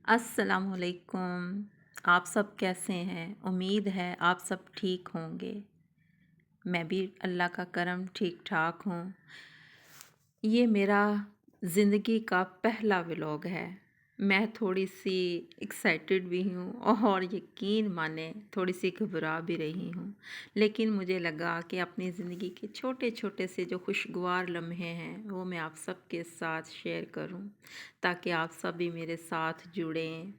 السلام علیکم۔ آپ سب کیسے ہیں؟ امید ہے آپ سب ٹھیک ہوں گے۔ میں بھی اللہ کا کرم ٹھیک ٹھاک ہوں۔ یہ میرا زندگی کا پہلا ولاگ ہے۔ میں تھوڑی سی ایکسائٹڈ بھی ہوں اور یقین مانیں تھوڑی سی گھبرا بھی رہی ہوں، لیکن مجھے لگا کہ اپنی زندگی کے چھوٹے چھوٹے سے جو خوشگوار لمحے ہیں وہ میں آپ سب کے ساتھ شیئر کروں تاکہ آپ سب بھی میرے ساتھ جڑیں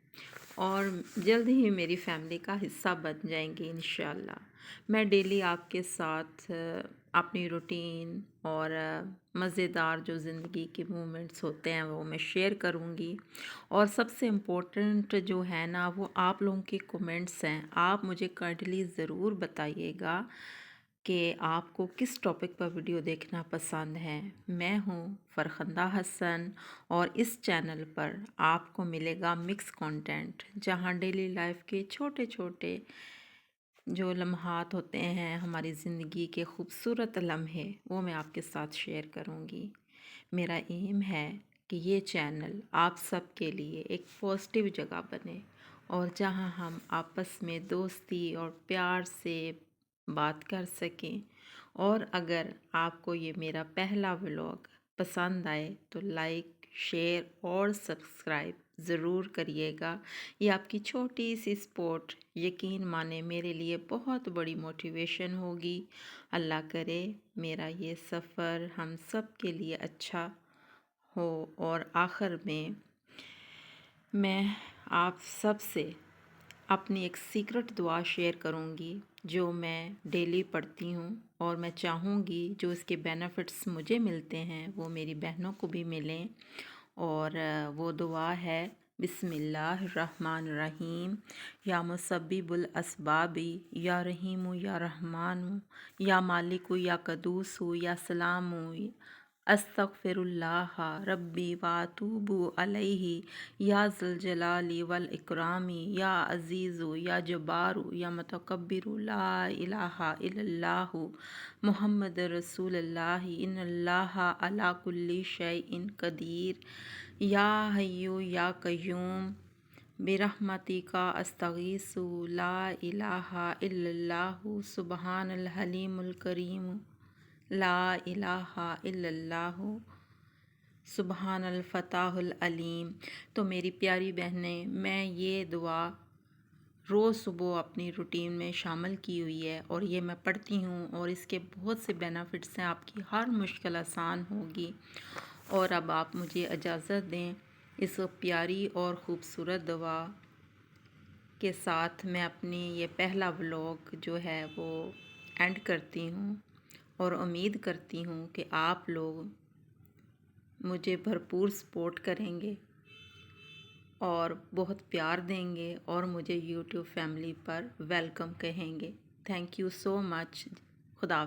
اور جلد ہی میری فیملی کا حصہ بن جائیں گے انشاءاللہ۔ میں ڈیلی آپ کے ساتھ اپنی روٹین اور مزیدار جو زندگی کے مومنٹس ہوتے ہیں وہ میں شیئر کروں گی، اور سب سے امپورٹنٹ جو ہے نا وہ آپ لوگوں کے کومنٹس ہیں۔ آپ مجھے کائنڈلی ضرور بتائیے گا کہ آپ کو کس ٹاپک پر ویڈیو دیکھنا پسند ہے۔ میں ہوں فرخندہ حسن، اور اس چینل پر آپ کو ملے گا مکس کنٹینٹ، جہاں ڈیلی لائف کے چھوٹے چھوٹے جو لمحات ہوتے ہیں، ہماری زندگی کے خوبصورت لمحے، وہ میں آپ کے ساتھ شیئر کروں گی۔ میرا ایم ہے کہ یہ چینل آپ سب کے لیے ایک پازیٹیو جگہ بنے، اور جہاں ہم آپس میں دوستی اور پیار سے بات کر سکیں۔ اور اگر آپ کو یہ میرا پہلا ولاگ پسند آئے تو لائک، شیئر اور سبسکرائب ضرور کریے گا۔ یہ آپ کی چھوٹی سی سپورٹ یقین مانے میرے لیے بہت بڑی موٹیویشن ہوگی۔ اللہ کرے میرا یہ سفر ہم سب کے لیے اچھا ہو، اور آخر میں آپ سب سے اپنی ایک سیکرٹ دعا شیئر کروں گی جو میں ڈیلی پڑھتی ہوں، اور میں چاہوں گی جو اس کے بینیفٹس مجھے ملتے ہیں وہ میری بہنوں کو بھی ملیں۔ اور وہ دعا ہے: بسم اللہ الرحمن الرحیم، یا مسبب الاسباب، یا رحیم یا رحمان، یا مالک یا قدوس یا سلام، استغفر اللہ ربی واتوب علیہ، یا ذی الجلال والاکرام، یا عزیز یا جبار یا متکبر، لا الہ الا اللہ محمد رسول اللہ، ان اللہ علی کل شیء قدیر، یا حی یا قیوم برحمتک استغیث، لا الہ الا اللہ سبحان الحلیم الکریم، لا الہ الا اللہ سبحان الفتاح العلیم۔ تو میری پیاری بہنیں، میں یہ دعا روز صبح اپنی روٹین میں شامل کی ہوئی ہے، اور یہ میں پڑھتی ہوں، اور اس کے بہت سے بینیفٹس ہیں، آپ کی ہر مشکل آسان ہوگی۔ اور اب آپ مجھے اجازت دیں، اس پیاری اور خوبصورت دعا کے ساتھ میں اپنی یہ پہلا ولاگ جو ہے وہ اینڈ کرتی ہوں، اور امید کرتی ہوں کہ آپ لوگ مجھے بھرپور سپورٹ کریں گے اور بہت پیار دیں گے، اور مجھے یوٹیوب فیملی پر ویلکم کہیں گے۔ تھینک یو سو مچ۔ خدا حافظ۔